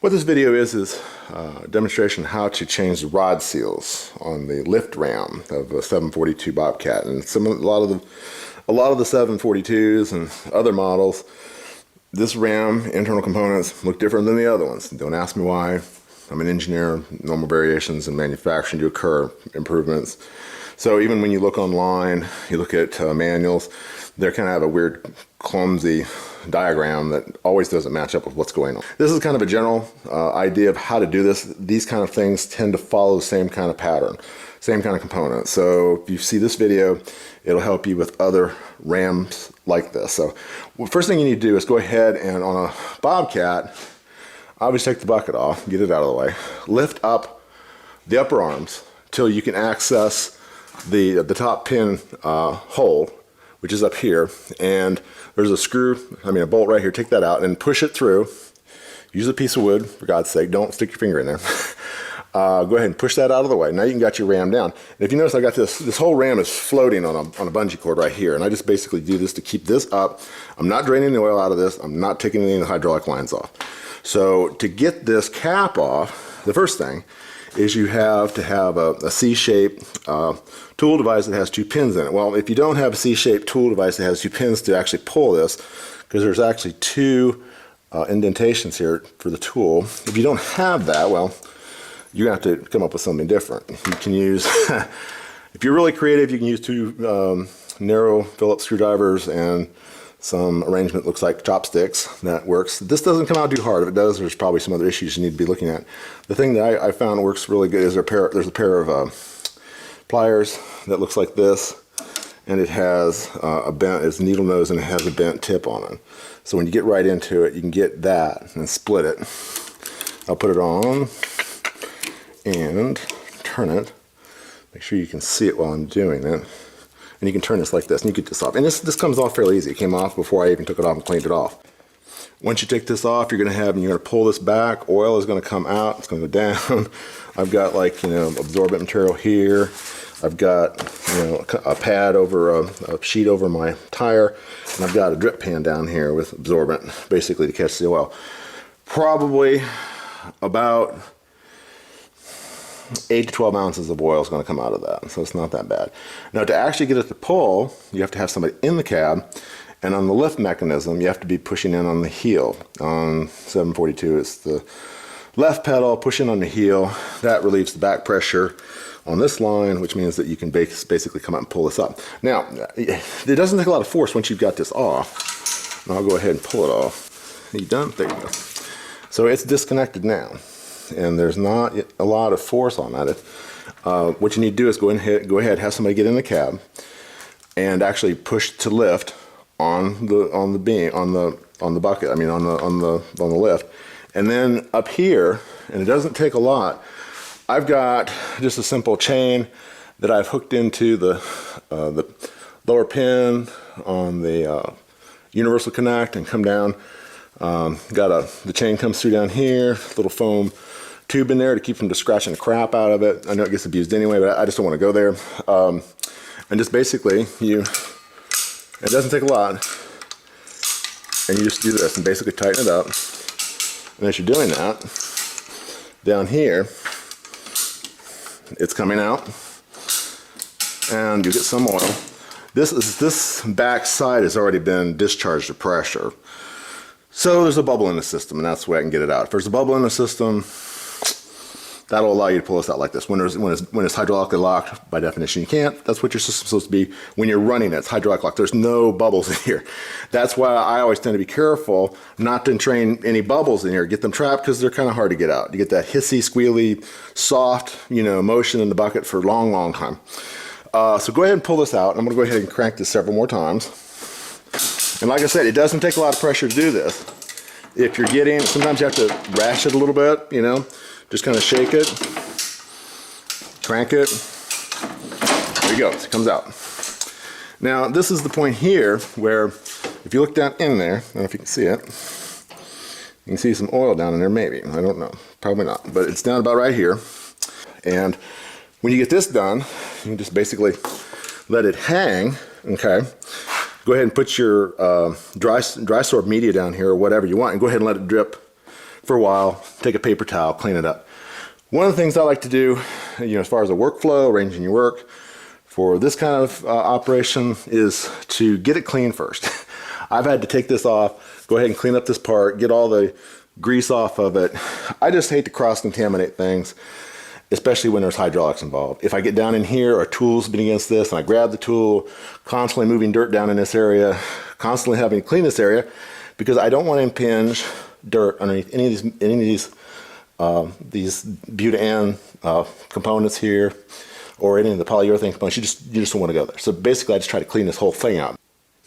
What this video is a demonstration how to change the rod seals on the lift ram of a 742 Bobcat. And a lot of the 742s and other models, this ram internal components look different than the other ones. Don't ask me why. I'm an engineer. Normal variations in manufacturing do occur, improvements. So even when you look online, you look at manuals, they kind of have a weird, clumsy diagram that always doesn't match up with what's going on. This is kind of a general idea of how to do this. These kind of things tend to follow the same kind of pattern, same kind of components. So if you see this video, it'll help you with other rams like this. So first thing you need to do is go ahead and on a Bobcat, obviously take the bucket off, get it out of the way, lift up the upper arms till you can access the top pin hole, which is up here, and there's a bolt right here. Take that out and push it through. Use a piece of wood, for God's sake, don't stick your finger in there. Go ahead and push that out of the way. Now you can got your ram down. And if you notice, I got this whole ram is floating on a bungee cord right here, and I just basically do this to keep this up. I'm not draining the oil out of this. I'm not taking any of the hydraulic lines off. So to get this cap off, the first thing is you have to have a C-shaped tool device that has two pins in it. Well, if you don't have a C-shaped tool device that has two pins to actually pull this, because there's actually two indentations here for the tool. If you don't have that, well, you're going to have to come up with something different. You can use, if you're really creative, you can use two narrow Phillips screwdrivers and some arrangement that looks like chopsticks. That works. This doesn't come out too hard. If it does, there's probably some other issues you need to be looking at. The thing that I found works really good is there's a pair of pliers that looks like this, and it has it's needle nose and it has a bent tip on it. So when you get right into it, you can get that and split it. I'll put it on and turn it. Make sure you can see it while I'm doing it. And you can turn this like this, and you get this off. And this comes off fairly easy. It came off before I even took it off and cleaned it off. Once you take this off, you're going to pull this back. Oil is going to come out. It's going to go down. I've got absorbent material here. I've got a pad over a sheet over my tire, and I've got a drip pan down here with absorbent, basically to catch the oil. Probably about 8 to 12 ounces of oil is going to come out of that, so it's not that bad. Now to actually get it to pull, you have to have somebody in the cab, and on the lift mechanism, you have to be pushing in on the heel. On 742, it's the left pedal, push in on the heel. That relieves the back pressure on this line, which means that you can basically come out and pull this up. Now, it doesn't take a lot of force once you've got this off. And I'll go ahead and pull it off. Are you done? There you go. So it's disconnected now, and there's not a lot of force on that. What you need to do is go ahead, have somebody get in the cab, and actually push to lift on the beam, on the bucket. I mean on the lift, and then up here, and it doesn't take a lot. I've got just a simple chain that I've hooked into the lower pin on the universal connect and come down. The chain comes through down here, little foam tube in there to keep from just scratching the crap out of it. I know it gets abused anyway, but I just don't want to go there. And just basically, it doesn't take a lot, and you just do this and basically tighten it up. And as you're doing that, down here, it's coming out, and you get some oil. This back side has already been discharged of pressure. So there's a bubble in the system, and that's the way I can get it out. If there's a bubble in the system, that'll allow you to pull this out like this. When it's hydraulically locked, by definition, you can't. That's what your system's supposed to be when you're running it. It's hydraulic locked. There's no bubbles in here. That's why I always tend to be careful not to entrain any bubbles in here. Get them trapped because they're kind of hard to get out. You get that hissy, squealy, soft, motion in the bucket for a long, long time. So go ahead and pull this out. I'm going to go ahead and crank this several more times. And like I said, it doesn't take a lot of pressure to do this. If you're sometimes you have to rash it a little bit, just kind of shake it, crank it. There you go, it comes out. Now, this is the point here where if you look down in there, I don't know if you can see it, you can see some oil down in there maybe. I don't know, probably not, but it's down about right here. And when you get this done, you can just basically let it hang, okay? Go ahead and put your dry sorb media down here or whatever you want, and go ahead and let it drip for a while, take a paper towel, clean it up. One of the things I like to do, as far as a workflow, arranging your work for this kind of operation, is to get it clean first. I've had to take this off, go ahead and clean up this part, get all the grease off of it. I just hate to cross-contaminate things, especially when there's hydraulics involved. If I get down in here, or tools been against this, and I grab the tool, constantly moving dirt down in this area, constantly having to clean this area, because I don't want to impinge dirt underneath any of these butane components here, or any of the polyurethane components. You just don't want to go there. So basically, I just try to clean this whole thing out.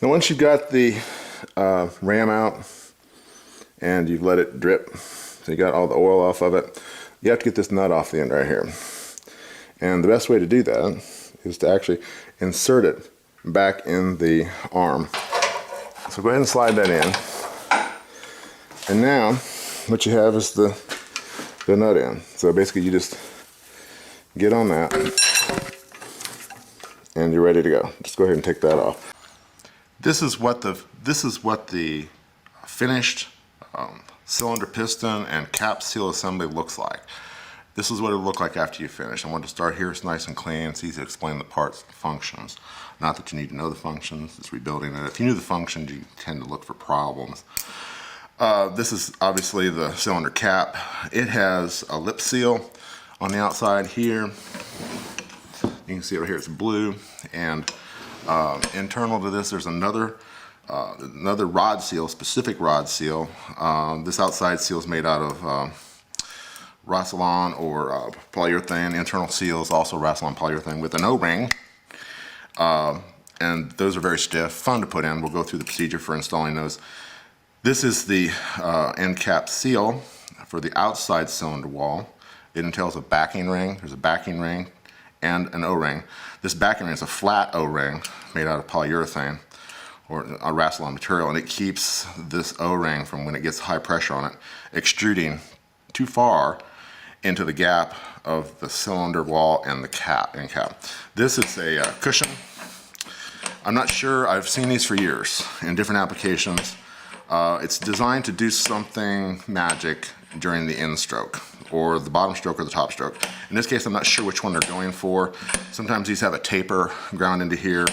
Now, once you've got the ram out and you've let it drip, so you got all the oil off of it, you have to get this nut off the end right here. And the best way to do that is to actually insert it back in the arm. So go ahead and slide that in. And now what you have is the nut end. So basically you just get on that and you're ready to go. Just go ahead and take that off. This is what the finished cylinder piston and cap seal assembly looks like. This is what it will look like after you finish. I want to start here. It's nice and clean. It's easy to explain the parts, the functions. Not that you need to know the functions. It's rebuilding it. If you knew the functions, you tend to look for problems. This is obviously the cylinder cap. It has a lip seal on the outside here. You can see over here it's blue, and internal to this there's another rod seal, specific rod seal. This outside seal is made out of Reassembling or polyurethane. Internal seal is also Reassembling polyurethane with an O-ring. And those are very stiff, fun to put in. We'll go through the procedure for installing those. This is the end cap seal for the outside cylinder wall. It entails a backing ring. There's a backing ring and an O-ring. This backing ring is a flat O-ring made out of polyurethane or a Reassembling material, and it keeps this O-ring from, when it gets high pressure on it, extruding too far into the gap of the cylinder wall and the end cap. This is a cushion. I'm not sure, I've seen these for years in different applications. It's designed to do something magic during the end stroke, or the bottom stroke or the top stroke. In this case, I'm not sure which one they're going for. Sometimes these have a taper ground into here,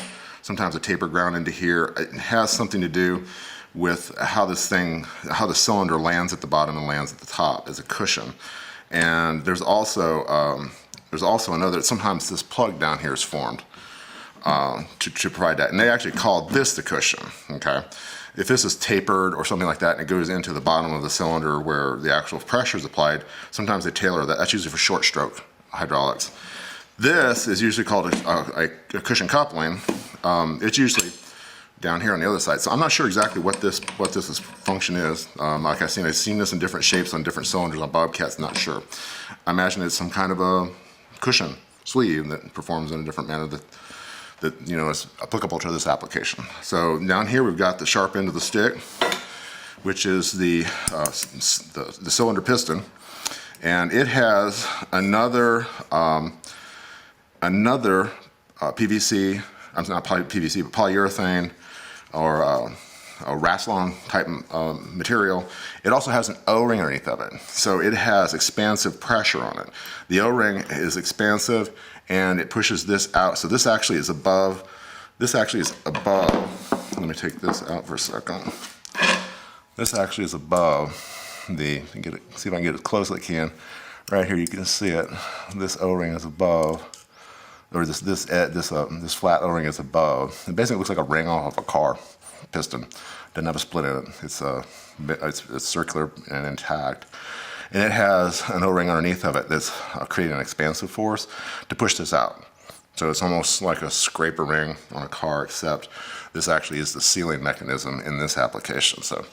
sometimes a taper ground into here. It has something to do with how the cylinder lands at the bottom and lands at the top as a cushion. And there's also another, sometimes this plug down here is formed to provide that. And they actually call this the cushion, okay? If this is tapered or something like that and it goes into the bottom of the cylinder where the actual pressure is applied, sometimes they tailor that. That's usually for short stroke hydraulics. This is usually called a cushion coupling. It's usually down here on the other side. So I'm not sure exactly what this function is. Like I've seen this in different shapes on different cylinders on Bobcats, not sure. I imagine it's some kind of a cushion sleeve that performs in a different manner that is applicable to this application. So down here we've got the sharp end of the stick, which is the cylinder piston, and it has another PVC. I'm not PVC, but polyurethane or a Reassembling type material. It also has an O-ring underneath of it, so it has expansive pressure on it. The O-ring is expansive and it pushes this out. So this actually is above. Let me take this out for a second. This actually is above see if I can get it as close as I can. Right here you can see it. This O-ring is above. Or this flat O-ring is above. It basically looks like a ring off of a car piston. Doesn't have a split in it. It's circular and intact. And it has an O-ring underneath of it that's creating an expansive force to push this out. So it's almost like a scraper ring on a car, except this actually is the sealing mechanism in this application. So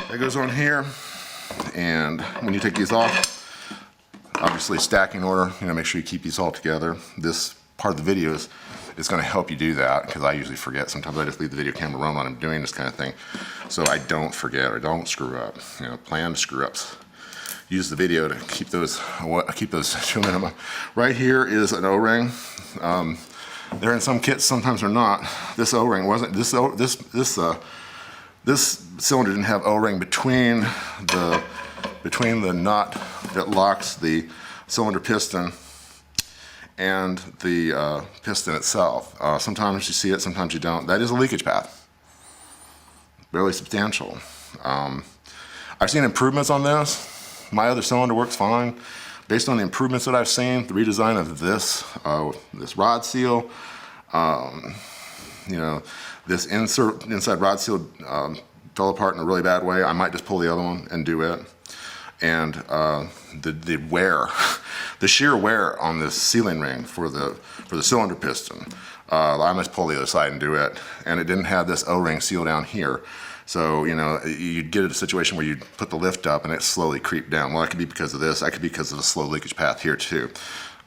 that goes on here, and when you take these off, obviously stacking order, make sure you keep these all together. This part of the video is going to help you do that, because I usually forget. Sometimes I just leave the video camera running when I'm doing this kind of thing, so I don't forget or don't screw up. Planned screw-ups. Use the video to keep those to a minimum. Right here is an O-ring. They're in some kits, sometimes they're not. This O-ring wasn't. This cylinder didn't have O-ring between the between the nut that locks the cylinder piston and the piston itself. Sometimes you see it, sometimes you don't. That is a leakage path. Fairly substantial. I've seen improvements on this. My other cylinder works fine. Based on the improvements that I've seen, the redesign of this rod seal, you know, this inside rod seal fell apart in a really bad way. I might just pull the other one and do it. And the wear, the shear wear on this sealing ring for the cylinder piston, I must pull the other side and do it. And it didn't have this O-ring seal down here. So, you know, you'd get a situation where you'd put the lift up and it slowly creep down. Well, that could be because of this. That could be because of a slow leakage path here too.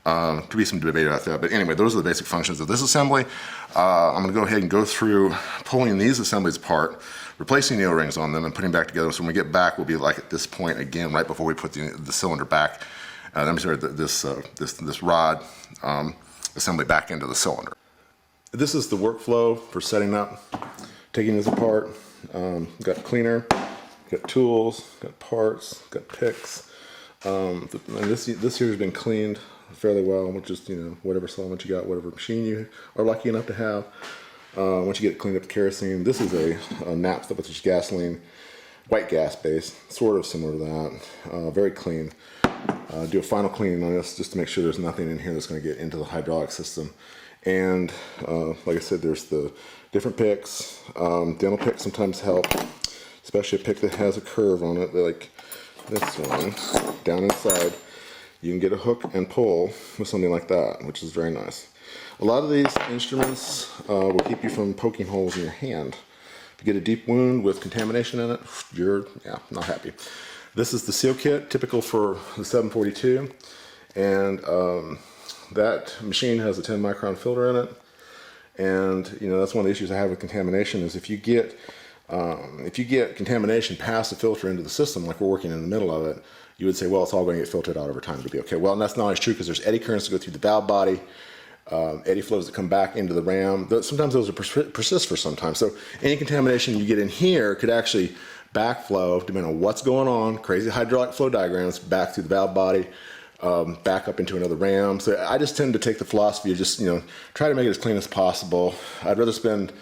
Could be some debate about that. But anyway, those are the basic functions of this assembly. I'm going to go ahead and go through pulling these assemblies apart, replacing the O-rings on them, and putting them back together. So when we get back, we'll be like at this point again, right before we put the cylinder back. This rod assembly back into the cylinder. This is the workflow for setting up, taking this apart. Got cleaner, got tools, got parts, got picks. And this here has been cleaned fairly well with just, you know, whatever solvent you got, whatever machine you are lucky enough to have. Once you get it cleaned up with kerosene, this is a naphtha, which is gasoline, white gas based, sort of similar to that. Very clean. Do a final cleaning on this just to make sure there's nothing in here that's going to get into the hydraulic system. And like I said, there's the different picks. Dental picks sometimes help, especially a pick that has a curve on it, like this one, down inside. You can get a hook and pull with something like that, which is very nice. A lot of these instruments will keep you from poking holes in your hand. If you get a deep wound with contamination in it, you're not happy. This is the seal kit, typical for the 742, and that machine has a 10 micron filter in it. And you know, that's one of the issues I have with contamination is if you get contamination past the filter into the system, like we're working in the middle of it, you would say, well, it's all going to get filtered out over time to be okay. Well, and that's not always true because there's eddy currents that go through the valve body, eddy flows that come back into the ram. Sometimes those will persist for some time. So any contamination you get in here could actually backflow, depending on what's going on, crazy hydraulic flow diagrams, back through the valve body, back up into another ram. So I just tend to take the philosophy of just, you know, try to make it as clean as possible. I'd rather spend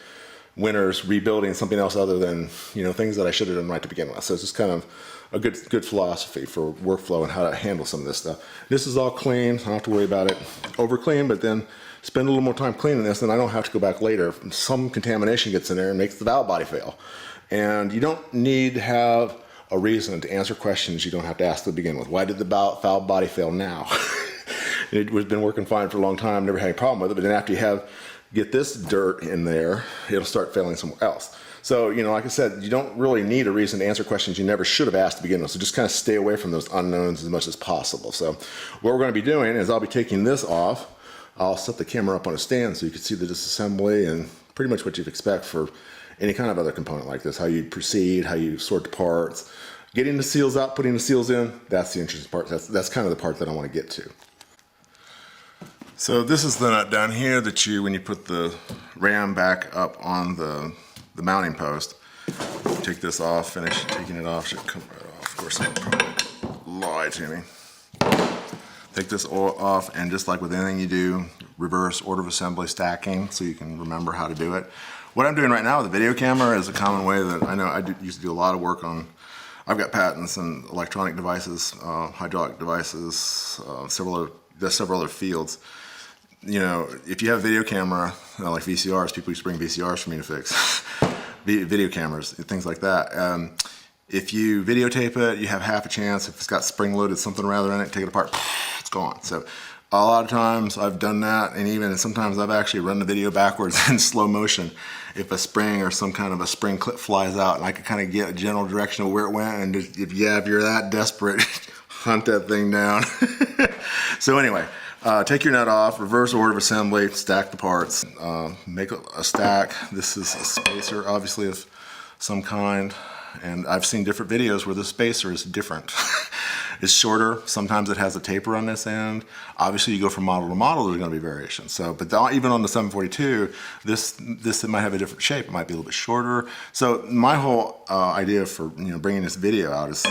winters rebuilding something else other than, you know, things that I should have done right to begin with. So it's just kind of a good philosophy for workflow and how to handle some of this stuff. This is all clean. I don't have to worry about it over clean, but then spend a little more time cleaning this, and I don't have to go back later. Some contamination gets in there and makes the valve body fail. And you don't need to have a reason to answer questions you don't have to ask to begin with. Why did the valve body fail now? It was been working fine for a long time, never had any problem with it, but then after you get this dirt in there, it'll start failing somewhere else. So, you know, like I said, you don't really need a reason to answer questions you never should have asked to begin with. So just kind of stay away from those unknowns as much as possible. So what we're going to be doing is I'll be taking this off. I'll set the camera up on a stand so you can see the disassembly and pretty much what you'd expect for any kind of other component like this, how you proceed, how you sort the parts, getting the seals out, putting the seals in. That's the interesting part. That's kind of the part that I want to get to. So this is the nut down here that when you put the ram back up on the mounting post, take this off, finish taking it off, should come right off. Of course, it'll probably lie to me. Take this off, and just like with anything you do, reverse order of assembly stacking so you can remember how to do it. What I'm doing right now with the video camera is a common way that I know used to do a lot of work on. I've got patents in electronic devices, hydraulic devices, several other fields. You know, if you have a video camera, like VCRs, people used to bring VCRs for me to fix, video cameras, things like that. If you videotape it, you have half a chance. If it's got spring-loaded something rather in it, take it apart, it's gone. So a lot of times I've done that, and even sometimes I've actually run the video backwards in slow motion if a spring or some kind of a spring clip flies out, and I can kind of get a general direction of where it went, and if you're that desperate, hunt that thing down. So anyway, take your nut off, reverse order of assembly, stack the parts, make a stack. This is a spacer, obviously, of some kind, and I've seen different videos where the spacer is different. It's shorter. Sometimes it has a taper on this end. Obviously, you go from model to model, there's going to be variations. So, but even on the 742, this it might have a different shape. It might be a little bit shorter. So, my whole idea for bringing this video out is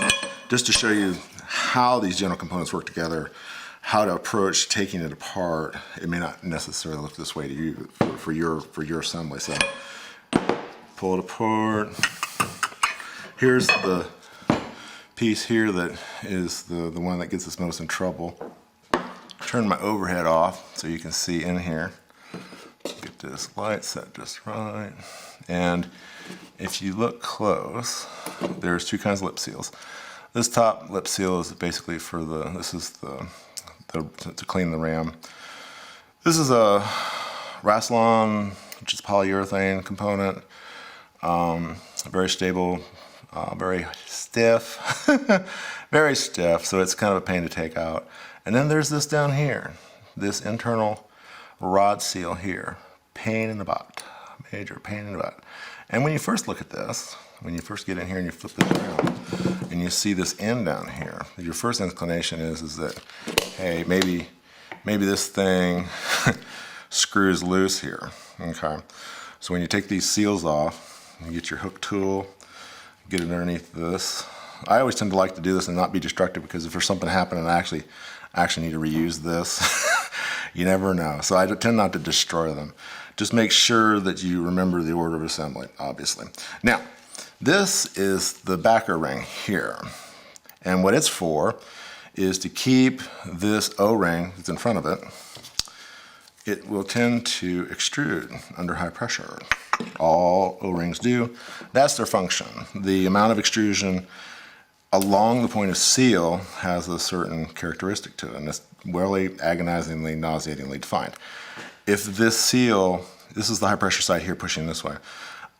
just to show you how these general components work together, how to approach taking it apart. It may not necessarily look this way to you for your assembly. So pull it apart. Here's the piece here that is the one that gets us most in trouble. Turn my overhead off so you can see in here. Get this light set just right. And if you look close, there's two kinds of lip seals. This top lip seal is basically for to clean the ram. This is a Reassembling, which is polyurethane component. Very stable, very stiff, very stiff, so it's kind of a pain to take out. And then there's this down here, this internal rod seal here. Pain in the butt, major pain in the butt. And when you first look at this, when you first get in here and you flip this around, and you see this end down here, your first inclination is that, hey, maybe this thing screws loose here. Okay, so when you take these seals off, you get your hook tool, get it underneath this. I always tend to like to do this and not be destructive, because if there's something happening, I actually need to reuse this. You never know. So I tend not to destroy them. Just make sure that you remember the order of assembly, obviously. Now, this is the backer ring here. And what it's for is to keep this O-ring that's in front of it. It will tend to extrude under high pressure. All O-rings do. That's their function. The amount of extrusion along the point of seal has a certain characteristic to it, and it's really agonizingly, nauseatingly defined. If this seal, this is the high pressure side here pushing this way,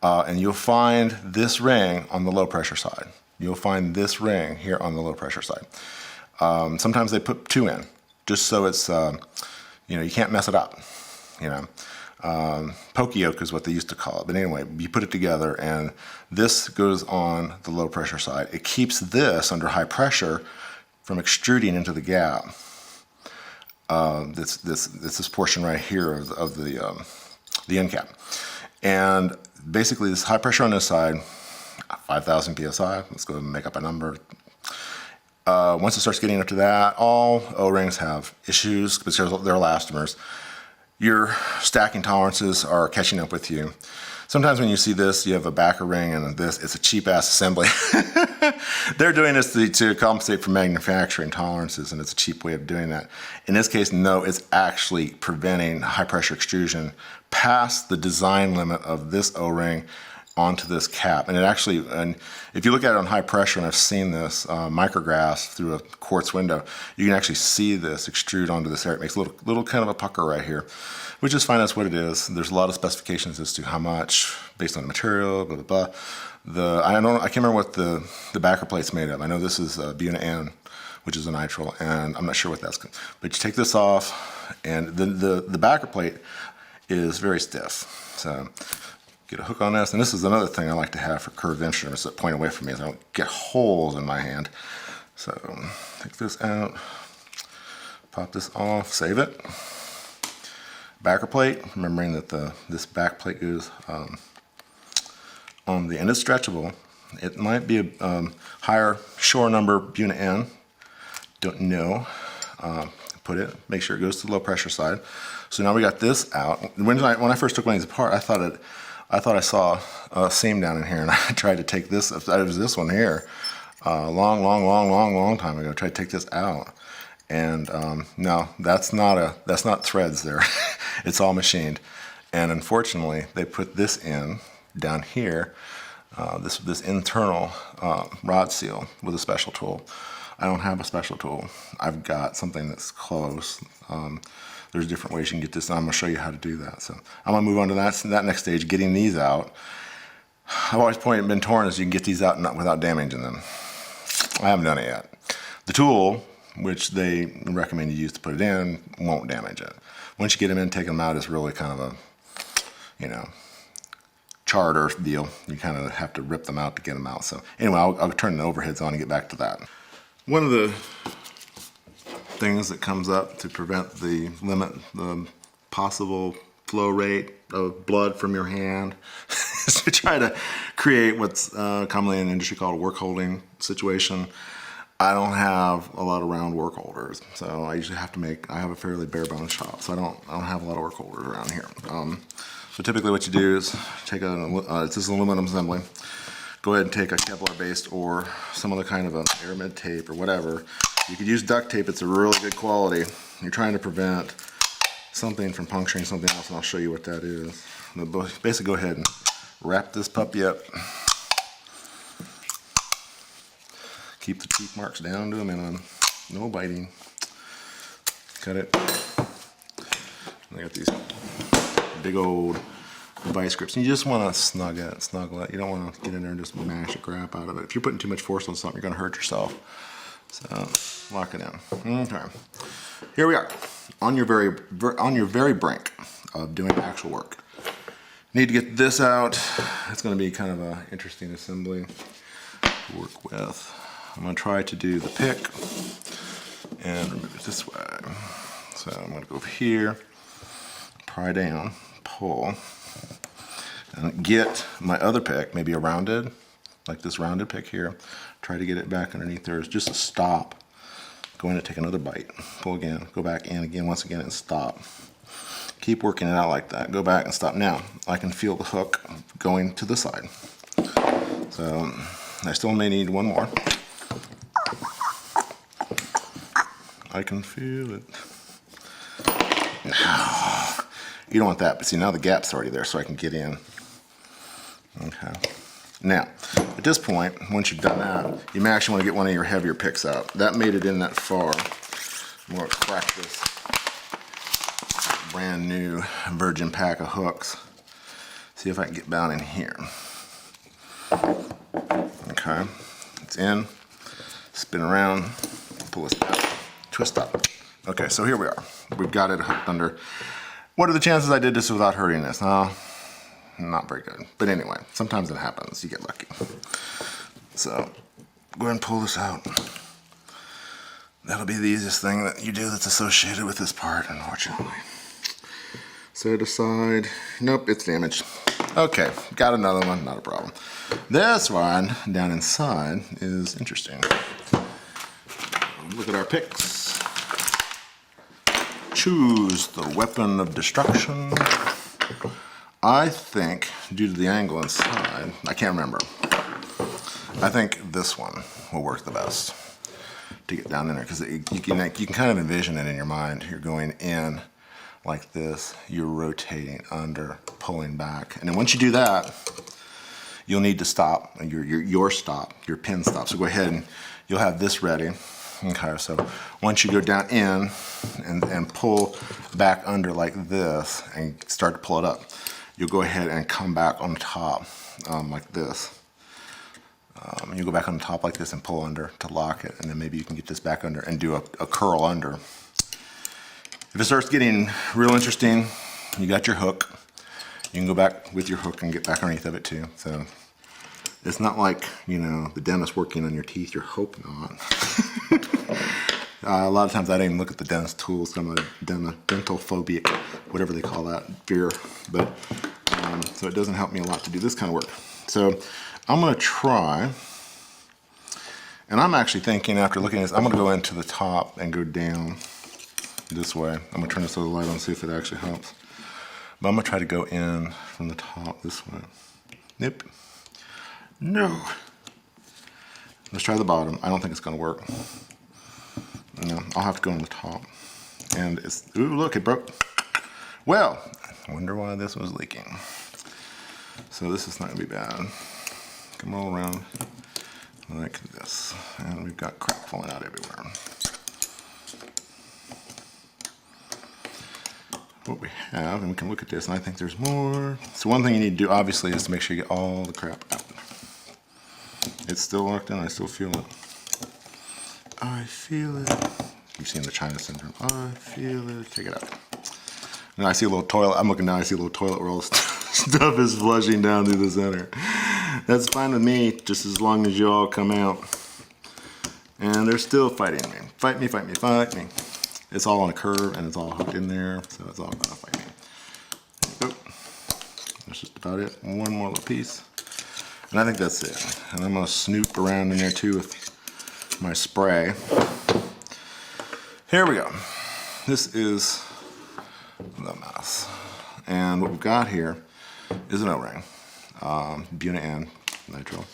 and you'll find this ring on the low pressure side. You'll find this ring here on the low pressure side. Sometimes they put two in, just so it's, you can't mess it up, Pokey yoke is what they used to call it. But anyway, you put it together and this goes on the low pressure side. It keeps this under high pressure from extruding into the gap. This portion right here of the end cap. And basically this high pressure on this side, 5,000 PSI, let's go and make up a number. Once it starts getting up to that, all O-rings have issues because they're elastomers. Your stacking tolerances are catching up with you. Sometimes when you see this, you have a backer ring and this, it's a cheap ass assembly. They're doing this to compensate for manufacturing tolerances, and it's a cheap way of doing that. In this case, no, it's actually preventing high pressure extrusion past the design limit of this O-ring onto this cap. And it actually, and if you look at it on high pressure, and I've seen this micrograph through a quartz window, you can actually see this extrude onto this area. It makes a little kind of a pucker right here, which is fine. That's what it is. There's a lot of specifications as to how much based on the material, blah, blah, blah. I can't remember what the backer plate's made of. I know this is Buna N, which is a nitrile, and I'm not sure what that's. But you take this off, and the backer plate is very stiff. So get a hook on this, and this is another thing I like to have for curved instruments that point away from me, so I don't get holes in my hand. So take this out, pop this off, save it. Backer plate, remembering that this back plate goes on the end. It's stretchable. It might be a higher shore number Buna N. Don't know. Put it. Make sure it goes to the low pressure side. So now we got this out. When I first took one of these apart, I thought I saw a seam down in here, and I tried to take this. It was this one here, long time ago. I tried to take this out, and no, that's not threads there. It's all machined, and unfortunately, they put this in down here, this internal rod seal with a special tool. I don't have a special tool. I've got something that's close. There's different ways you can get this, and I'm going to show you how to do that. So I'm going to move on to that next stage, getting these out. I've always been torn is you can get these out without damaging them. I haven't done it yet. The tool, which they recommend you use to put it in, won't damage it. Once you get them in, taking them out is really kind of a, charter deal. You kind of have to rip them out to get them out. So anyway, I'll turn the overheads on and get back to that. One of the things that comes up to limit the possible flow rate of blood from your hand is to try to create what's commonly in the industry called a work holding situation. I don't have a lot of round work holders, so I usually have to I have a fairly bare bones shop, so I don't have a lot of work holders around here. So typically what you do is take it's this aluminum assembly, go ahead and take a Kevlar based or some other kind of an aramid tape or whatever. You could use duct tape, it's a really good quality. You're trying to prevent something from puncturing something else, and I'll show you what that is. Basically go ahead and wrap this puppy up. Keep the teeth marks down to a minimum. No biting. Cut it. I got these big old vice grips. And you just want to snuggle it. You don't want to get in there and just mash the crap out of it. If you're putting too much force on something, you're going to hurt yourself. So lock it in. Okay. Here we are on your very brink of doing actual work. Need to get this out. It's going to be kind of an interesting assembly to work with. I'm going to try to do the pick and remove it this way. So I'm going to go over here, pry down, pull, and get my other pick, maybe a rounded, like this rounded pick here. Try to get it back underneath there. It's just a stop. Go in and take another bite. Pull again, go back in again, once again, and stop. Keep working it out like that. Go back and stop. Now, I can feel the hook going to the side. So I still may need one more. I can feel it. No, you don't want that, but see, now the gap's already there, so I can get in. Okay. Now, at this point, once you've done that, you may actually want to get one of your heavier picks out. That made it in that far. I'm going to crack this brand new virgin pack of hooks. See if I can get down in here. Okay, it's in. Spin around, pull this out. Twist up. Okay, so here we are. We've got it hooked under. What are the chances I did this without hurting this? Not very good. But anyway, sometimes it happens. You get lucky. So go ahead and pull this out. That'll be the easiest thing that you do that's associated with this part, unfortunately. Set it aside. Nope, it's damaged. Okay, got another one, not a problem. This one down inside is interesting. Look at our picks. Choose the weapon of destruction. I think, due to the angle inside, I can't remember. I think this one will work the best to get down in there, because you can kind of envision it in your mind. You're going in like this, you're rotating under, pulling back, and then once you do that, you'll need to stop your pin stop. So go ahead and you'll have this ready. Okay, so once you go down in and pull back under like this and start to pull it up, you'll go ahead and come back on top like this. You go back on the top like this and pull under to lock it, and then maybe you can get this back under and do a curl under. If it starts getting real interesting, you got your hook. You can go back with your hook and get back underneath of it too. So it's not like, you know, the dentist working on your teeth. You hope not. A lot of times I don't even look at the dentist tools. I'm a dental phobic, whatever they call that, fear. But so it doesn't help me a lot to do this kind of work. So I'm going to try, and I'm actually thinking, after looking at this, I'm going to go into the top and go down this way. I'm going to turn this other light on and see if it actually helps. But I'm going to try to go in from the top this way. Nope. No. Let's try the bottom. I don't think it's going to work. No, I'll have to go on the top. And it's, ooh, look, it broke. Well, I wonder why this was leaking. So this is not going to be bad. Come roll around like this. And we've got crap falling out everywhere. What we have, and we can look at this, and I think there's more. So one thing you need to do, obviously, is to make sure you get all the crap out. It's still locked in. I still feel it. I feel it. You've seen the China syndrome. I feel it. Take it out. And I see a little toilet. I'm looking down. I see a little toilet where all the stuff is flushing down through the center. That's fine with me, just as long as you all come out. And they're still fighting me. Fight me, fight me, fight me. It's all on a curve, and it's all hooked in there, so it's all gonna fight me. There you go. That's just about it. One more little piece. And I think that's it. And I'm gonna snoop around in there too with my spray. Here we go. This is the mess. And what we've got here is an O-ring, Buna and nitro.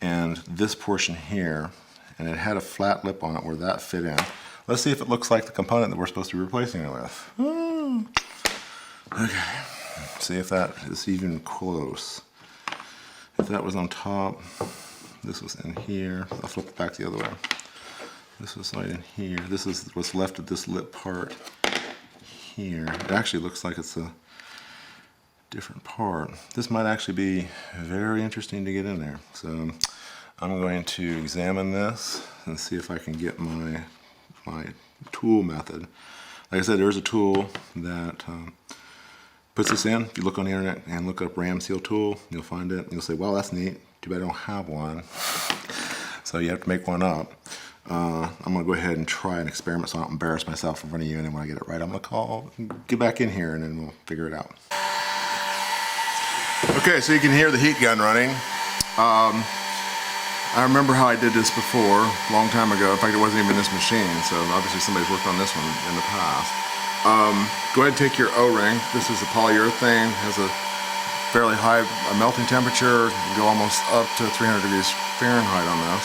And this portion here, and it had a flat lip on it where that fit in. Let's see if it looks like the component that we're supposed to be replacing it with. Okay, see if that is even close. If that was on top, this was in here. I'll flip it back the other way. This was right in here. This is what's left of this lip part here. It actually looks like it's a different part. This might actually be very interesting to get in there. So I'm going to examine this and see if I can get my tool method. Like I said, there's a tool that puts this in. If you look on the internet and look up ram seal tool, you'll find it. You'll say, well, that's neat. Too bad I don't have one. So you have to make one up. I'm going to go ahead and try an experiment so I don't embarrass myself in front of you, and then when I get it right, I'm going to get back in here and then we'll figure it out. Okay, so you can hear the heat gun running. I remember how I did this before, a long time ago. In fact, it wasn't even this machine, so obviously somebody's worked on this one in the past. Go ahead and take your O-ring. This is a polyurethane, has a fairly high melting temperature. You can go almost up to 300 degrees Fahrenheit on this.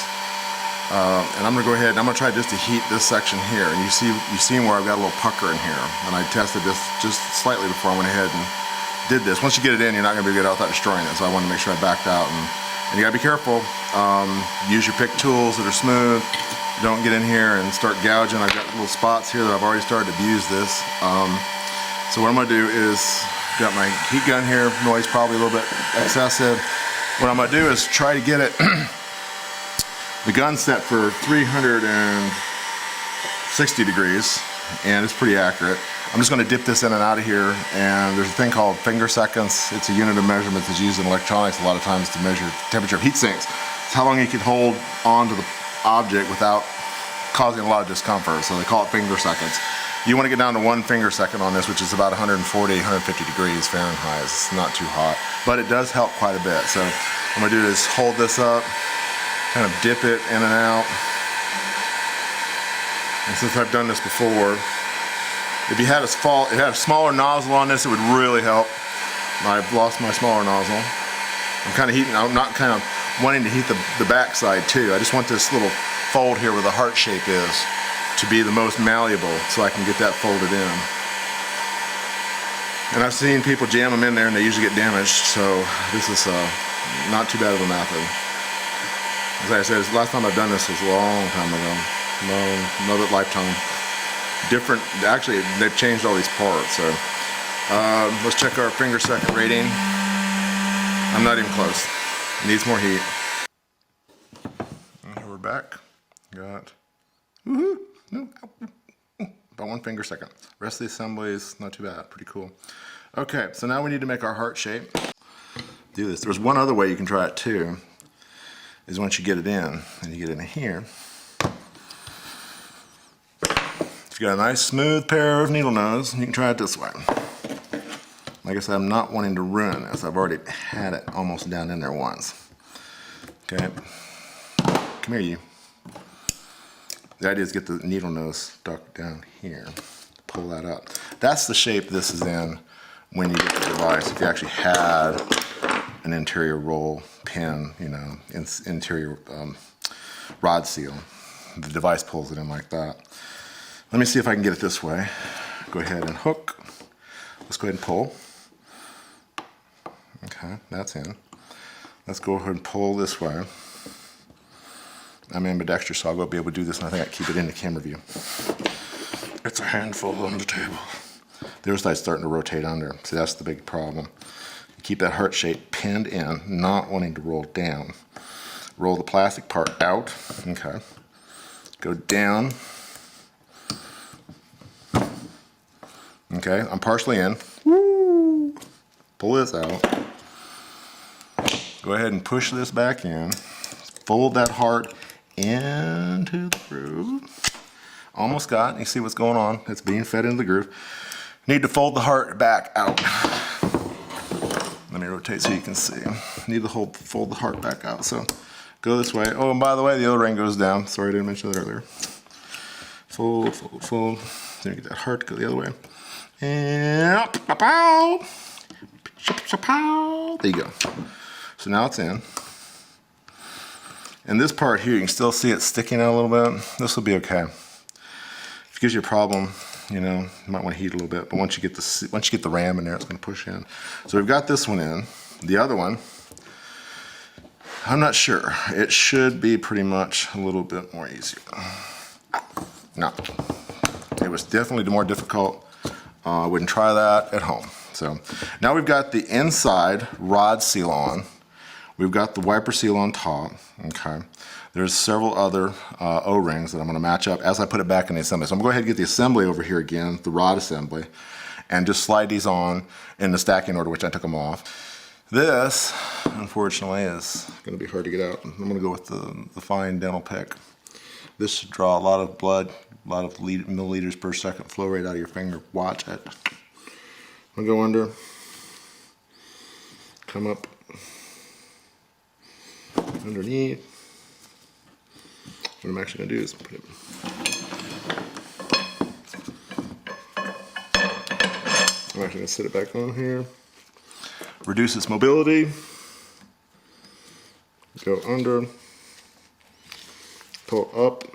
And I'm going to go ahead and I'm going to try just to heat this section here. And you've seen where I've got a little pucker in here. And I tested this just slightly before I went ahead and did this. Once you get it in, you're not going to be able to get it out without destroying it. So I wanted to make sure I backed out. And you got to be careful. Use your pick tools that are smooth. Don't get in here and start gouging. I've got little spots here that I've already started to abuse this. So what I'm going to do is, got my heat gun here. Noise probably a little bit excessive. What I'm going to do is try to get it. The gun's set for 360 degrees, and it's pretty accurate. I'm just going to dip this in and out of here, and there's a thing called finger seconds. It's a unit of measurement that's used in electronics a lot of times to measure temperature of heat sinks. It's how long you can hold onto the object without causing a lot of discomfort, so they call it finger seconds. You want to get down to 1 finger second on this, which is about 140, 150 degrees Fahrenheit. It's not too hot, but it does help quite a bit. So what I'm going to do is hold this up, kind of dip it in and out. And since I've done this before, if you had a smaller nozzle on this, it would really help. I've lost my smaller nozzle. I'm not kind of wanting to heat the back side too. I just want this little fold here where the heart shape is to be the most malleable so I can get that folded in. And I've seen people jam them in there and they usually get damaged, so this is not too bad of a method. As I said, the last time I've done this was a long time ago. Another lifetime. Different, actually they've changed all these parts, so let's check our finger second rating. I'm not even close. It needs more heat. And we're back. Got about 1 finger second. Rest of the assembly is not too bad, pretty cool. Okay, so now we need to make our heart shape. Do this. There's one other way you can try it too, is once you get it in, and you get it in here. If you got a nice smooth pair of needle nose, you can try it this way. Like I said, I'm not wanting to ruin this. I've already had it almost down in there once. Okay, come here you. The idea is get the needle nose stuck down here. Pull that up. That's the shape this is in when you get the device. If you actually had an interior roll pin, you know, interior rod seal, the device pulls it in like that. Let me see if I can get it this way. Go ahead and hook. Let's go ahead and pull. Okay, that's in. Let's go ahead and pull this way. I'm ambidextrous, so I'll be able to do this, and I think I can keep it in the camera view. It's a handful on the table. The other side's starting to rotate under. See, that's the big problem. Keep that heart shape pinned in, not wanting to roll down. Roll the plastic part out. Okay. Go down. Okay, I'm partially in. Woo! Pull this out. Go ahead and push this back in. Fold that heart into the groove. Almost got it. You see what's going on. It's being fed into the groove. Need to fold the heart back out. Let me rotate so you can see. Need to fold the heart back out. So go this way. Oh, and by the way, the O-ring goes down. Sorry, I didn't mention that earlier. Fold, fold, fold. Then get that heart to go the other way. And there you go. So now it's in. And this part here, you can still see it sticking out a little bit. This will be okay. If it gives you a problem, you know, you might want to heat a little bit. But once you get the ram in there, it's going to push in. So we've got this one in. The other one, I'm not sure. It should be pretty much a little bit more easier. No, it was definitely more difficult. I wouldn't try that at home. So now we've got the inside rod seal on. We've got the wiper seal on top. Okay. There's several other O-rings that I'm going to match up as I put it back in the assembly. So I'm going to go ahead and get the assembly over here again, the rod assembly, and just slide these on in the stacking order, which I took them off. This, unfortunately, is going to be hard to get out. I'm going to go with the fine dental pick. This should draw a lot of blood, a lot of milliliters per second flow rate out of your finger. Watch it. I'm going to go under, come up underneath. What I'm actually going to do is put it. I'm actually going to sit it back on here. Reduce its mobility. Go under. Pull up.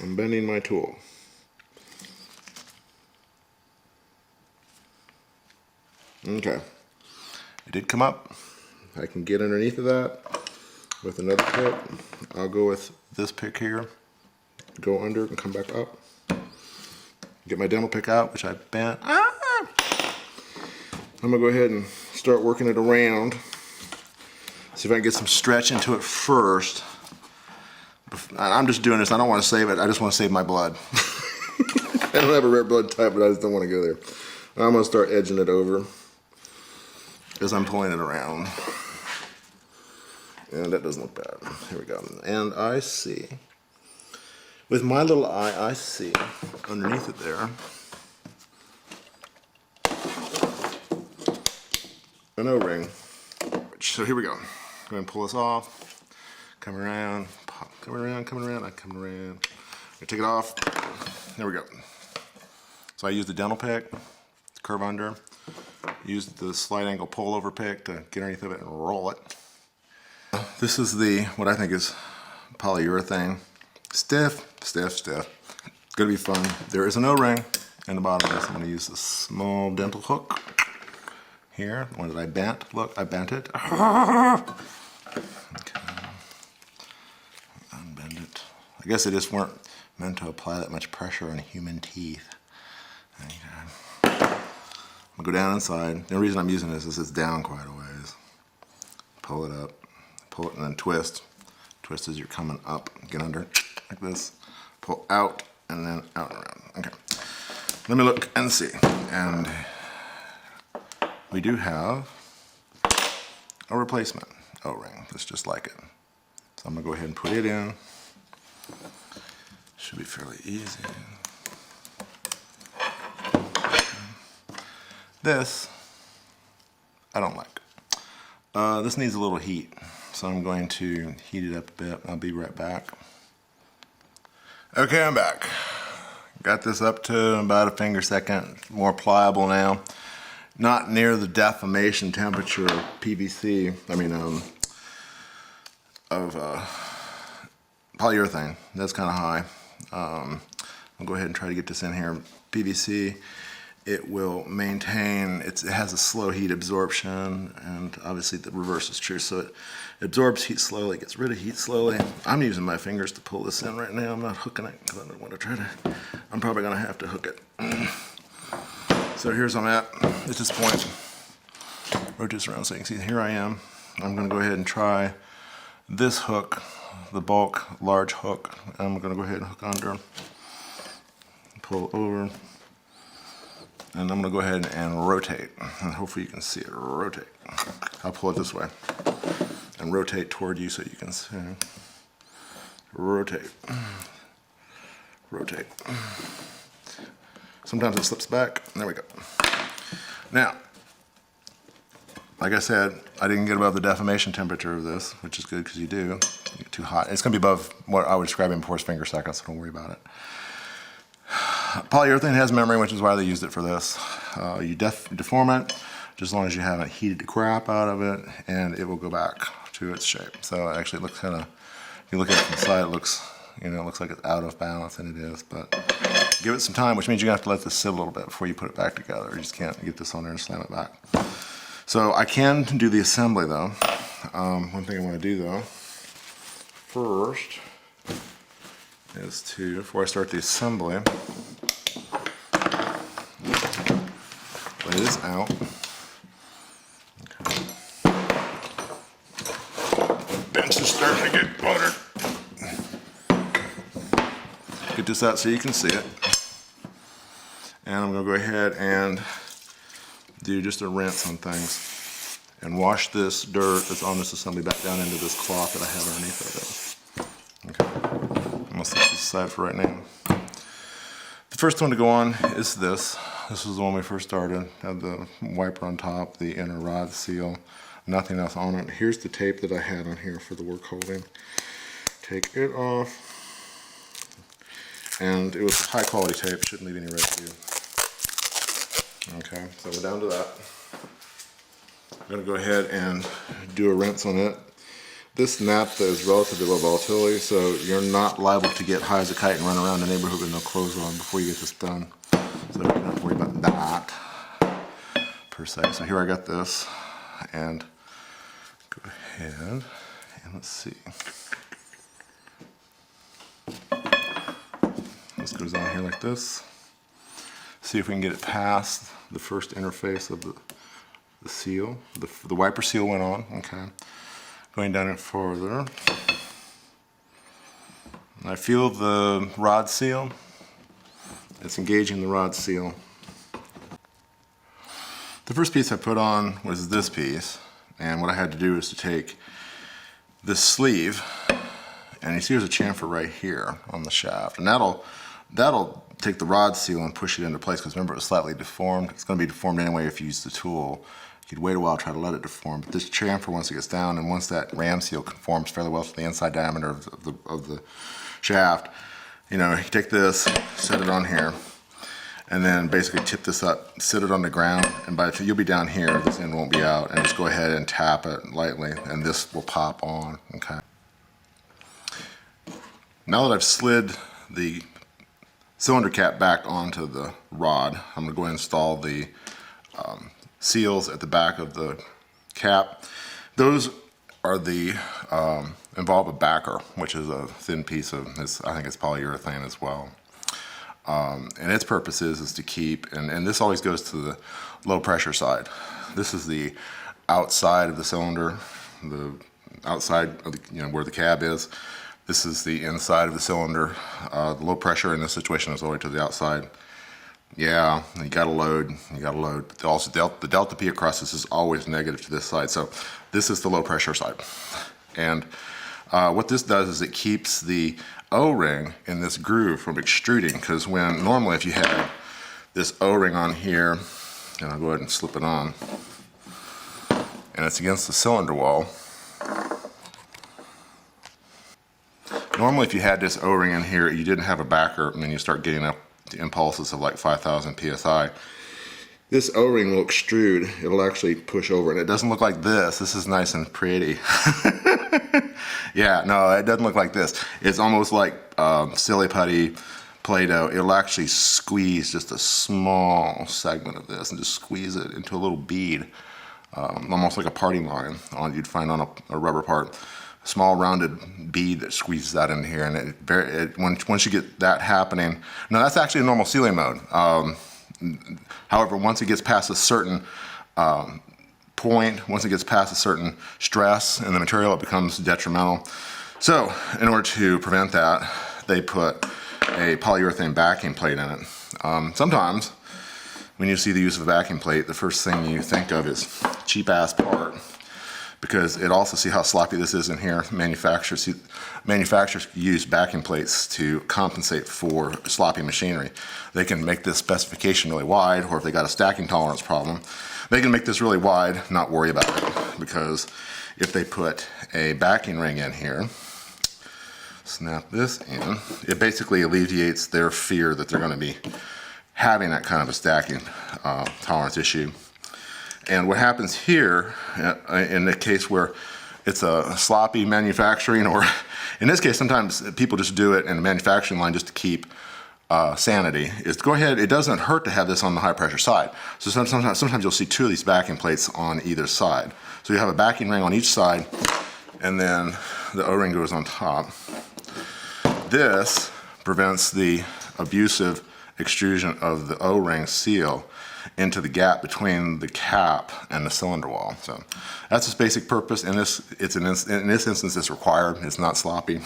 I'm bending my tool. Okay. It did come up. I can get underneath of that with another pick. I'll go with this pick here. Go under and come back up. Get my dental pick out, which I bent. I'm gonna go ahead and start working it around. See if I can get some stretch into it first. I'm just doing this, I don't want to save it, I just want to save my blood. I don't have a red blood type, but I just don't want to go there. I'm gonna start edging it over as I'm pulling it around. And that doesn't look bad. Here we go. And I see, with my little eye, I see underneath it there an O-ring. So here we go. Go ahead and pull this off. Come around, pop, come around, come around, I come around. I take it off. There we go. So I use the dental pick, curve under. Use the slight angle pull over pick to get underneath of it and roll it. This is the, what I think is polyurethane. Stiff, stiff, stiff. Gonna be fun. There is an O-ring in the bottom of this. I'm gonna use a small dental hook here. The one that I bent. Look, I bent it. Okay. Unbend it. I guess they just weren't meant to apply that much pressure on human teeth. Okay. I'm gonna go down inside. The reason I'm using this is it's down quite a ways. Pull it up, pull it and then twist. Twist as you're coming up. Get under like this. Pull out and then out and around. Okay. Let me look and see. And we do have a replacement O-ring. That's just like it. So I'm gonna go ahead and put it in. Should be fairly easy. This, I don't like. This needs a little heat, so I'm going to heat it up a bit. I'll be right back. Okay, I'm back. Got this up to about a finger second, more pliable now. Not near the deformation temperature of PVC, of polyurethane. That's kind of high. I'll go ahead and try to get this in here. PVC, it will maintain, it has a slow heat absorption, and obviously the reverse is true. So it absorbs heat slowly, gets rid of heat slowly. I'm using my fingers to pull this in right now. I'm not hooking it because I don't want to try to, I'm probably going to have to hook it. So here's where I'm at this point. Rotate this around so you can see, here I am. I'm going to go ahead and try this hook, the bulk large hook. I'm going to go ahead and hook under, pull over. And I'm going to go ahead and rotate, and hopefully you can see it rotate. I'll pull it this way and rotate toward you so you can see. Rotate. Rotate. Sometimes it slips back. There we go. Now, like I said, I didn't get above the deformation temperature of this, which is good because you do. You get too hot. It's going to be above what I would describe in porous finger seconds, so don't worry about it. Polyurethane has memory, which is why they used it for this. You deform it just as long as you haven't heated the crap out of it, and it will go back to its shape. So it actually looks kind of, if you look at it from the side, it looks, you know, it looks like it's out of balance, and it is. But give it some time, which means you're gonna have to let this sit a little bit before you put it back together. You just can't get this on there and slam it back. So I can do the assembly though. One thing I want to do though, first, is to, before I start the assembly, lay this out. Okay. Bench is starting to get buttered. Get this out so you can see it. And I'm going to go ahead and do just a rinse on things and wash this dirt that's on this assembly back down into this cloth that I have underneath of it. Okay. I'm going to set this aside for right now. The first one to go on is this. This was the one we first started. Had the wiper on top, the inner rod seal, nothing else on it. Here's the tape that I had on here for the work holding. Take it off. And it was high quality tape, shouldn't leave any residue. Okay, so we're down to that. I'm going to go ahead and do a rinse on it. This naphtha is relatively low volatility, so you're not liable to get high as a kite and run around the neighborhood with no clothes on before you get this done. So you don't have to worry about that, per se. So here I got this, and go ahead and let's see. This goes on here like this. See if we can get it past the first interface of the seal. The wiper seal went on, okay. Going down it further. And I feel the rod seal. It's engaging the rod seal. The first piece I put on was this piece, and what I had to do is to take this sleeve, and you see there's a chamfer right here on the shaft, and that'll take the rod seal and push it into place, because remember it was slightly deformed. It's going to be deformed anyway if you use the tool. You'd wait a while, try to let it deform, but this chamfer, once it gets down, and once that ram seal conforms fairly well to the inside diameter of the shaft, you know, you take this, set it on here, and then basically tip this up, sit it on the ground, and by the time you'll be down here, this end won't be out, and just go ahead and tap it lightly, and this will pop on, okay. Now that I've slid the cylinder cap back onto the rod, I'm going to go ahead and install the seals at the back of the cap. Those are the involve a backer, which is a thin piece of, I think it's polyurethane as well. And its purpose is to keep, and this always goes to the low pressure side. This is the outside of the cylinder, the outside of the, you know, where the cab is. This is the inside of the cylinder. The low pressure in this situation is all the way to the outside. Yeah, you gotta load, But also the delta P across this is always negative to this side. So this is the low pressure side. And what this does is it keeps the O-ring in this groove from extruding, because when normally if you had this O-ring on here, and I'll go ahead and slip it on, and it's against the cylinder wall. Normally if you had this O-ring in here, you didn't have a backer, and then you start getting up the impulses of like 5,000 PSI. This O-ring will extrude, it'll actually push over, and it doesn't look like this. This is nice and pretty. Yeah, no, it doesn't look like this. It's almost like silly putty Play-Doh. It'll actually squeeze just a small segment of this and just squeeze it into a little bead, almost like a parting line you'd find on a rubber part. A small rounded bead that squeezes that in here, and once you get that happening, now that's actually a normal sealing mode. However, once it gets past a certain point, once it gets past a certain stress in the material, it becomes detrimental. So in order to prevent that, they put a polyurethane backing plate in it. Sometimes when you see the use of a backing plate, the first thing you think of is cheap ass part. because it also, see how sloppy this is in here. Manufacturers use backing plates to compensate for sloppy machinery. They can make this specification really wide, or if they got a stacking tolerance problem, they can make this really wide, not worry about it, because if they put a backing ring in here, snap this in, it basically alleviates their fear that they're going to be having that kind of a stacking tolerance issue. And what happens here, in the case where it's a sloppy manufacturing, or in this case, sometimes people just do it in the manufacturing line just to keep sanity, is to go ahead, it doesn't hurt to have this on the high pressure side. So sometimes you'll see two of these backing plates on either side. So you have a backing ring on each side, and then the O-ring goes on top. This prevents the abusive extrusion of the O-ring seal into the gap between the cap and the cylinder wall. So that's its basic purpose. In this instance, it's required. It's not sloppy.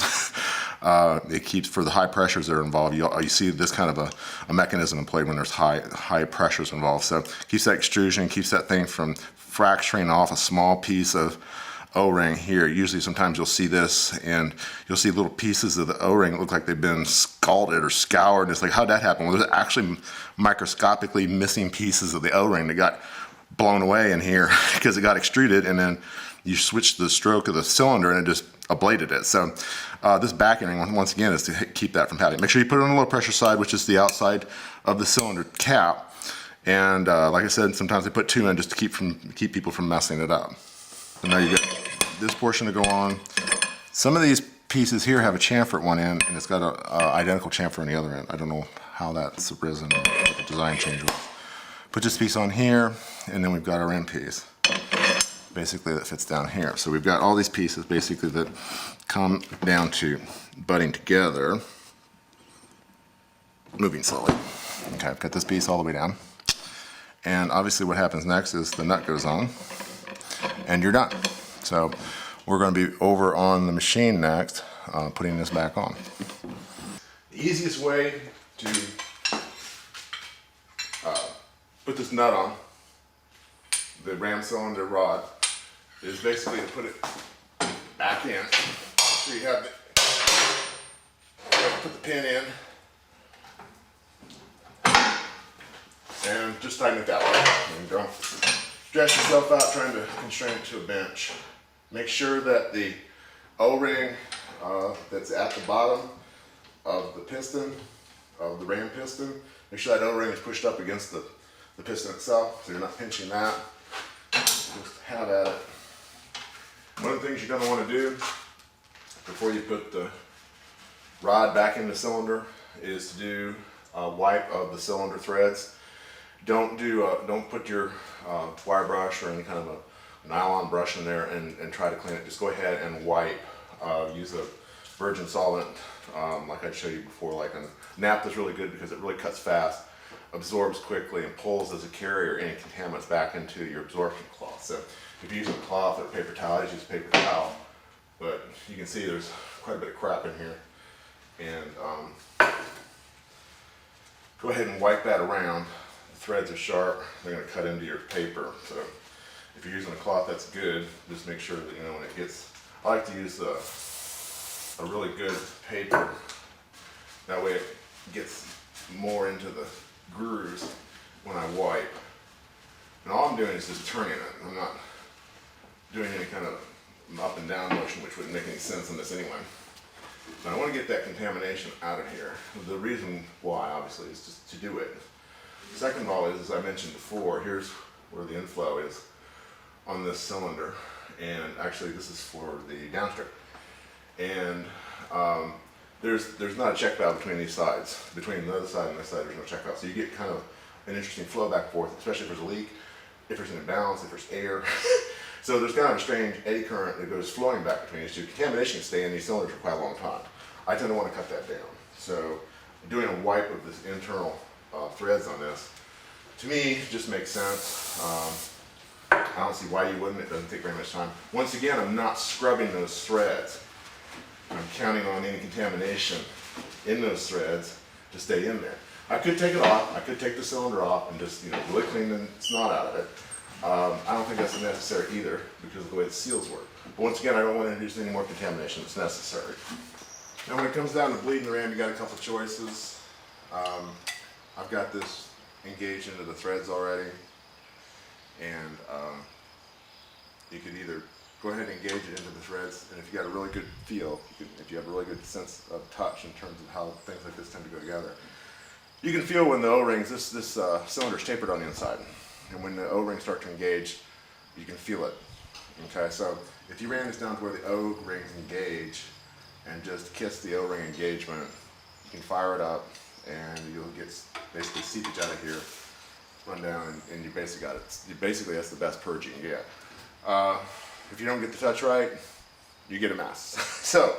It keeps, for the high pressures that are involved, you see this kind of a mechanism in play when there's high pressures involved. So it keeps that extrusion, keeps that thing from fracturing off a small piece of O-ring here. Usually sometimes you'll see this and you'll see little pieces of the O-ring that look like they've been scalded or scoured. And it's like, how'd that happen? Well, there's actually microscopically missing pieces of the O-ring that got blown away in here because it got extruded, and then you switched the stroke of the cylinder and it just ablated it. So this backing ring, once again, is to keep that from happening. Make sure you put it on the low pressure side, which is the outside of the cylinder cap. And like I said, sometimes they put two in just to keep people from messing it up. And now you get this portion to go on. Some of these pieces here have a chamfer at one end, and it's got an identical chamfer on the other end. I don't know how that's arisen, what the design change was. Put this piece on here, and then we've got our end piece, basically, that fits down here. So we've got all these pieces basically that come down to butting together, moving slowly. Okay, I've got this piece all the way down. And obviously what happens next is the nut goes on, and you're done. So we're going to be over on the machine next, putting this back on. The easiest way to put this nut on, the ram cylinder rod, is basically to put it back in. So you have put the pin in, and just tighten it that way. And don't stress yourself out trying to constrain it to a bench. Make sure that the O-ring that's at the bottom of the piston, of the ram piston, make sure that O-ring is pushed up against the piston itself, so you're not pinching that. Just have at it. One of the things you're going to want to do before you put the rod back in the cylinder is to do a wipe of the cylinder threads. Don't put your wire brush or any kind of a nylon brush in there and try to clean it. Just go ahead and wipe. Use a virgin solvent, like I showed you before. Like a naphtha is really good because it really cuts fast, absorbs quickly, and pulls as a carrier any contaminants back into your absorption cloth. So if you're using a cloth or a paper towel, just use a paper towel. But you can see there's quite a bit of crap in here. And go ahead and wipe that around. The threads are sharp. They're going to cut into your paper. So if you're using a cloth, that's good. Just make sure that, you know, when it gets, I like to use a really good paper. That way it gets more into the grooves when I wipe. And all I'm doing is just turning it. I'm not doing any kind of up and down motion, which wouldn't make any sense on this anyway. But I want to get that contamination out of here. The reason why, obviously, is just to do it. The second of all is, as I mentioned before, here's where the inflow is on this cylinder. And actually, this is for the downstrip. And there's not a check valve between these sides. Between the other side and this side, there's no check valve. So you get kind of an interesting flow back and forth, especially if there's a leak, if there's an imbalance, if there's air. So there's kind of a strange eddy current that goes flowing back between these two. Contamination can stay in these cylinders for quite a long time. I tend to want to cut that down. So doing a wipe of this internal threads on this, to me, just makes sense. I don't see why you wouldn't. It doesn't take very much time. Once again, I'm not scrubbing those threads. I'm counting on any contamination in those threads to stay in there. I could take it off. I could take the cylinder off and just, you know, really clean the snot out of it. I don't think that's necessary either because of the way the seals work. But once again, I don't want to introduce any more contamination that's necessary. Now when it comes down to bleeding the ram, you got a couple of choices. I've got this engaged into the threads already, and you could either go ahead and engage it into the threads, and if you got a really good feel, if you have a really good sense of touch in terms of how things like this tend to go together, you can feel when the O-rings, this cylinder is tapered on the inside, and when the O-rings start to engage, you can feel it. Okay, so if you ran this down to where the O-rings engage and just kiss the O-ring engagement, you can fire it up and you'll get basically seepage out of here, run down, and you basically got it. Basically, that's the best purge you can get. If you don't get the touch right, you get a mess. So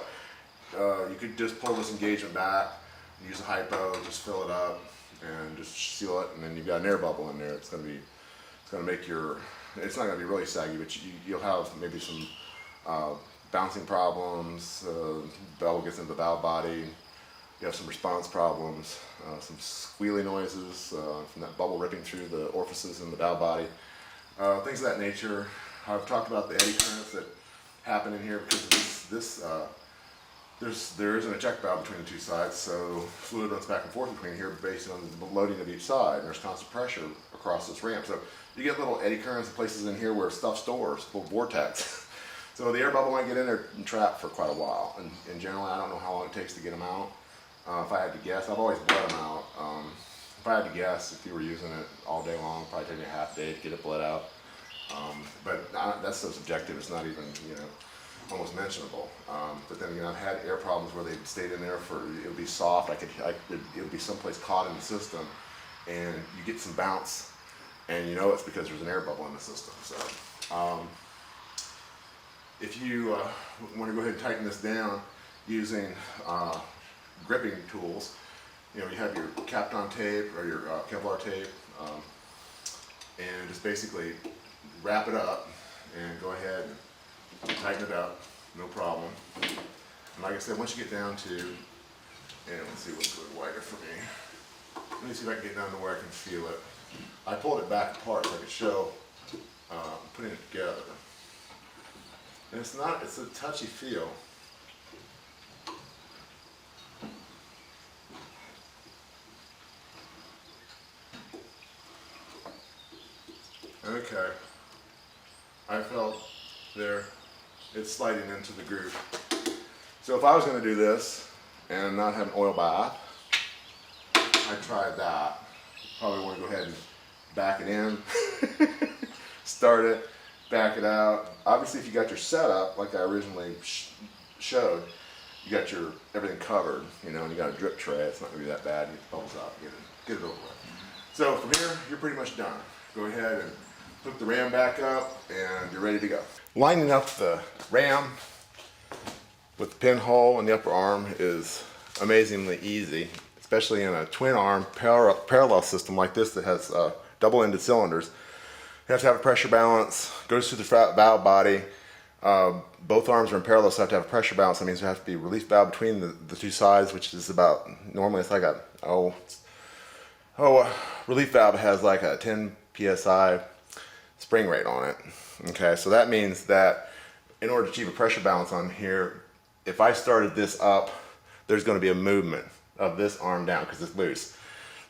you could just pull this engagement back, use a hypo, just fill it up, and just seal it, and then you've got an air bubble in there. It's going to make your, it's not going to be really saggy, but you'll have maybe some bouncing problems. Valve gets into the valve body. You have some response problems, some squealy noises from that bubble ripping through the orifices in the valve body, things of that nature. I've talked about the eddy currents that happen in here because of there isn't a check valve between the two sides, so fluid runs back and forth between here based on the loading of each side, and there's constant pressure across this ramp. So you get little eddy currents in places in here where stuff stores, little vortex. So the air bubble might get in there and trap for quite a while, and generally I don't know how long it takes to get them out. If I had to guess, I've always bled them out. If I had to guess, if you were using it all day long, it'd probably take me a half day to get it bled out. But that's so subjective, it's not even, almost mentionable. But then again, I've had air problems where they've stayed in there for, it would be soft, it would be someplace caught in the system, and you get some bounce, and it's because there's an air bubble in the system. So if you want to go ahead and tighten this down using gripping tools, you have your Kapton tape or your Kevlar tape, and just basically wrap it up and go ahead and tighten it up, no problem. And like I said, once you get down to, and let's see what's good wider for me. Let me see if I can get down to where I can feel it. I pulled it back apart so I could show putting it together. And it's a touchy feel. Okay, I felt there, it's sliding into the groove. So if I was going to do this and not have an oil bath, I'd try that. Probably want to go ahead and back it in, start it, back it out. Obviously if you got your setup like I originally showed, you got your everything covered, and you got a drip tray, it's not going to be that bad. You get the bubbles out, get it over with. So from here, you're pretty much done. Go ahead and hook the ram back up and you're ready to go. Lining up the ram with the pinhole in the upper arm is amazingly easy, especially in a twin arm parallel system like this that has double-ended cylinders. You have to have a pressure balance, goes through the valve body. Both arms are in parallel, so I have to have a pressure balance. That means there has to be a relief valve between the two sides, which is about, normally it's like relief valve has like a 10 psi spring rate on it. Okay, so that means that in order to achieve a pressure balance on here, if I started this up, there's going to be a movement of this arm down because it's loose.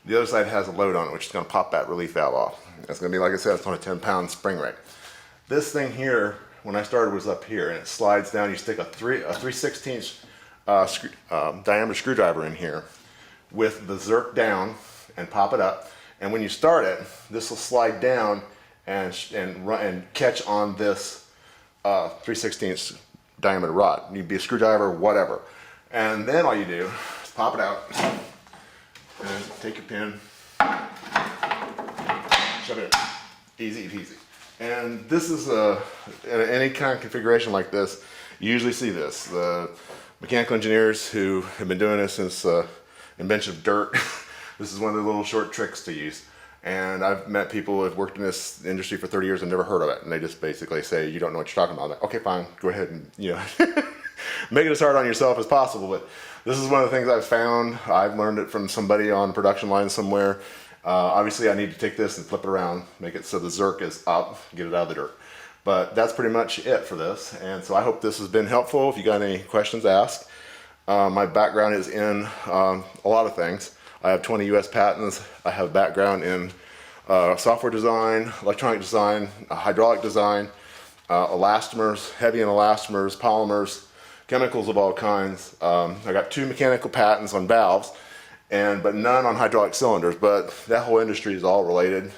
The other side has a load on it, which is going to pop that relief valve off. It's going to be, like I said, it's on a 10-pound spring rate. This thing here, when I started, was up here, and it slides down. You stick a 3/16 diameter screwdriver in here with the zerk down and pop it up. And when you start it, this will slide down and catch on this 3/16 diameter rod. You'd be a screwdriver, whatever. And then all you do is pop it out and take your pin, shove it in. Easy peasy. And this is any kind of configuration like this, you usually see this. The mechanical engineers who have been doing this since invention of dirt, this is one of the little short tricks to use. And I've met people who have worked in this industry for 30 years and never heard of it. And they just basically say, you don't know what you're talking about. I'm like, okay, fine, go ahead and make it as hard on yourself as possible. But this is one of the things I've found. I've learned it from somebody on production line somewhere. Obviously I need to take this and flip it around, make it so the zerk is up, get it out of the dirt. But that's pretty much it for this. And so I hope this has been helpful. If you got any questions, ask. My background is in a lot of things. I have 20 US patents. I have a background in software design, electronic design, hydraulic design, elastomers, heavy and elastomers, polymers, chemicals of all kinds. I got 2 mechanical patents on valves, but none on hydraulic cylinders. But that whole industry is all related.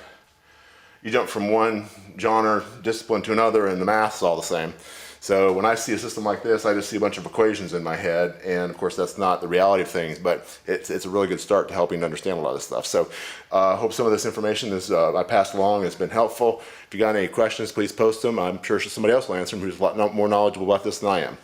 You jump from one genre, discipline to another, and the math's all the same. So when I see a system like this, I just see a bunch of equations in my head, and of course that's not the reality of things, but it's a really good start to helping to understand a lot of this stuff. So I hope some of this information I passed along has been helpful. If you got any questions, please post them. I'm sure somebody else will answer them who's a lot more knowledgeable about this than I am.